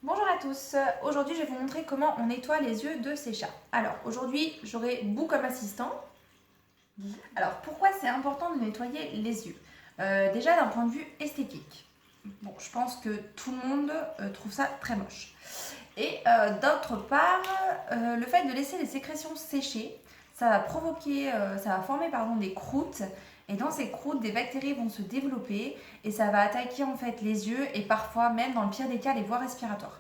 Bonjour à tous, aujourd'hui je vais vous montrer comment on nettoie les yeux de ces chats. Alors aujourd'hui j'aurai Boo comme assistant. Alors pourquoi c'est important de nettoyer les yeux? Déjà d'un point de vue esthétique. Bon, je pense que tout le monde trouve ça très moche. Et d'autre part, le fait de laisser les sécrétions sécher, ça va provoquer, ça va former des croûtes. Et dans ces croûtes, des bactéries vont se développer et ça va attaquer en fait les yeux et parfois même dans le pire des cas les voies respiratoires.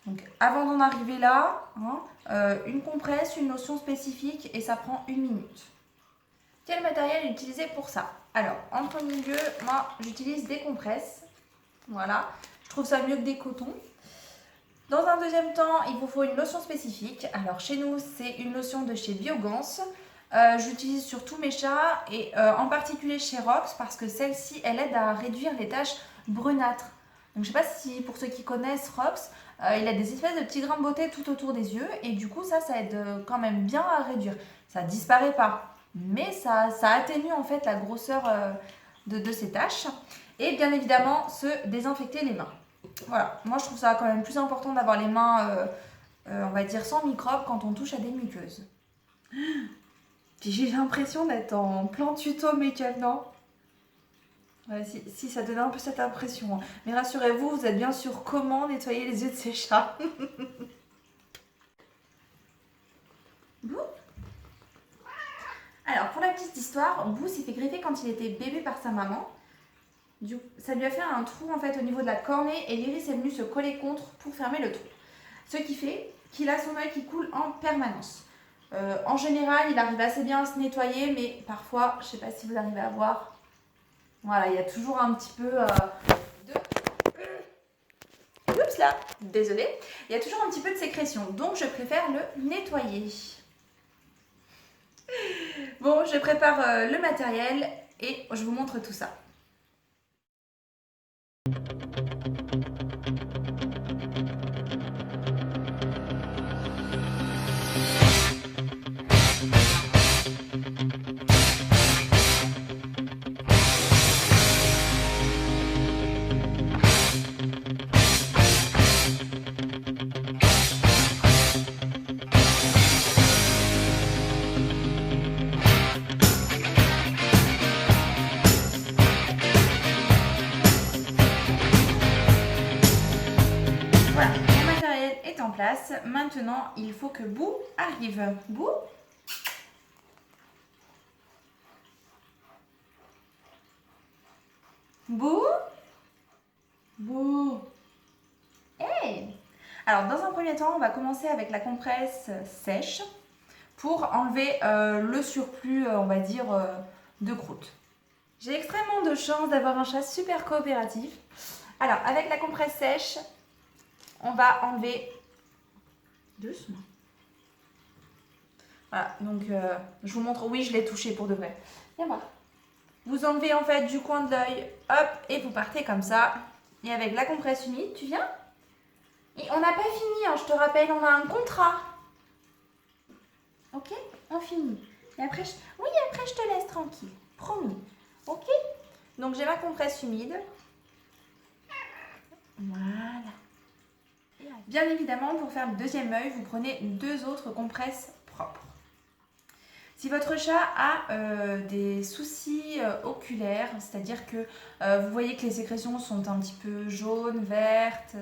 Donc avant d'en arriver là, une compresse, une lotion spécifique et ça prend 1 minute. Quel matériel est utilisé pour ça? Alors en premier lieu, moi j'utilise des compresses. Voilà, je trouve ça mieux que des cotons. Dans un deuxième temps, il vous faut une lotion spécifique. Alors chez nous, c'est une lotion de chez Biogans. J'utilise sur tous mes chats et en particulier chez Rox parce que celle-ci, elle aide à réduire les taches brunâtres. Donc je ne sais pas si pour ceux qui connaissent Rox, il a des espèces de petits grains de beauté tout autour des yeux et du coup ça aide quand même bien à réduire. Ça ne disparaît pas, mais ça atténue en fait la grosseur de ces taches. Et bien évidemment, se désinfecter les mains. Voilà, moi je trouve ça quand même plus important d'avoir les mains, on va dire, sans microbes quand on touche à des muqueuses. J'ai l'impression d'être en plan tuto make-up, non? Ouais, si, ça donne un peu cette impression. Mais rassurez-vous, vous êtes bien sûr comment nettoyer les yeux de ces chats. Boo. Alors, pour la petite histoire, Boo s'est fait greffer quand il était bébé par sa maman. Ça lui a fait un trou en fait au niveau de la cornée et l'iris est venu se coller contre pour fermer le trou. Ce qui fait qu'il a son œil qui coule en permanence. En général, il arrive assez bien à se nettoyer, mais parfois, je ne sais pas si vous arrivez à voir, voilà, il y a toujours un petit peu de... Oups là, désolée. Il y a toujours un petit peu de sécrétion, donc je préfère le nettoyer. Bon, je prépare le matériel et je vous montre tout ça. Voilà, mon matériel est en place. Maintenant, il faut que Boo arrive. Boo? Boo? Boo? Hey! Alors, dans un premier temps, on va commencer avec la compresse sèche pour enlever le surplus, on va dire, de croûte. J'ai extrêmement de chance d'avoir un chat super coopératif. Alors, avec la compresse sèche, on va enlever doucement. Voilà, donc je vous montre, oui, je l'ai touché pour de vrai. Viens voir. Vous enlevez en fait du coin de l'œil, hop, et vous partez comme ça. Et avec la compresse humide, tu viens? Et on n'a pas fini, hein, je te rappelle, on a un contrat. Ok? On finit. Et après, oui, après je te laisse tranquille. Promis. Ok? Donc j'ai ma compresse humide. Voilà. Bien évidemment, pour faire le deuxième œil, vous prenez 2 autres compresses propres. Si votre chat a des soucis oculaires, c'est-à-dire que vous voyez que les sécrétions sont un petit peu jaunes, vertes,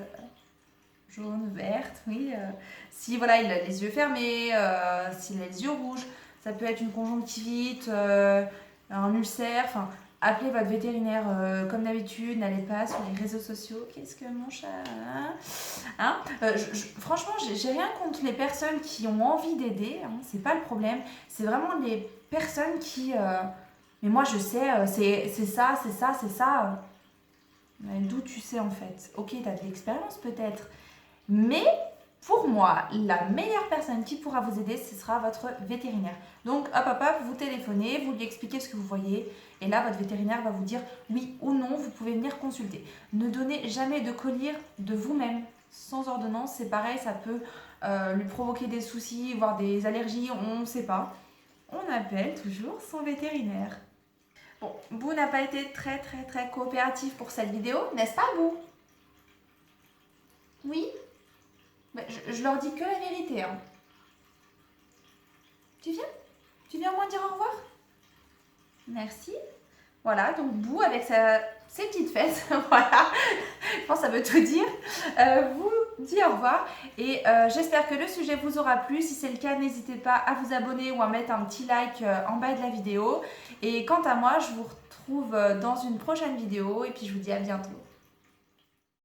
oui. Si voilà, il a les yeux fermés, s'il a les yeux rouges, ça peut être une conjonctivite, un ulcère, enfin, appelez votre vétérinaire comme d'habitude, n'allez pas sur les réseaux sociaux. Qu'est-ce que mon chat hein franchement, j'ai rien contre les personnes qui ont envie d'aider, hein, c'est pas le problème. C'est vraiment les personnes qui... mais moi je sais, c'est ça, c'est ça, c'est ça. D'où tu sais en fait? Ok, t'as de l'expérience peut-être. Mais pour moi, la meilleure personne qui pourra vous aider, ce sera votre vétérinaire. Donc, hop, vous téléphonez, vous lui expliquez ce que vous voyez. Et là, votre vétérinaire va vous dire oui ou non, vous pouvez venir consulter. Ne donnez jamais de collyre de vous-même. Sans ordonnance, c'est pareil, ça peut lui provoquer des soucis, voire des allergies, on ne sait pas. On appelle toujours son vétérinaire. Bon, Boo n'a pas été très coopératif pour cette vidéo, n'est-ce pas Boo? Oui? Mais je leur dis que la vérité. Hein. Tu viens? Tu viens au moins dire au revoir? Merci. Voilà, donc Bou avec ses petites fesses, voilà, je pense que ça veut tout dire, vous dit au revoir et j'espère que le sujet vous aura plu. Si c'est le cas, n'hésitez pas à vous abonner ou à mettre un petit like en bas de la vidéo. Et quant à moi, je vous retrouve dans une prochaine vidéo et puis je vous dis à bientôt.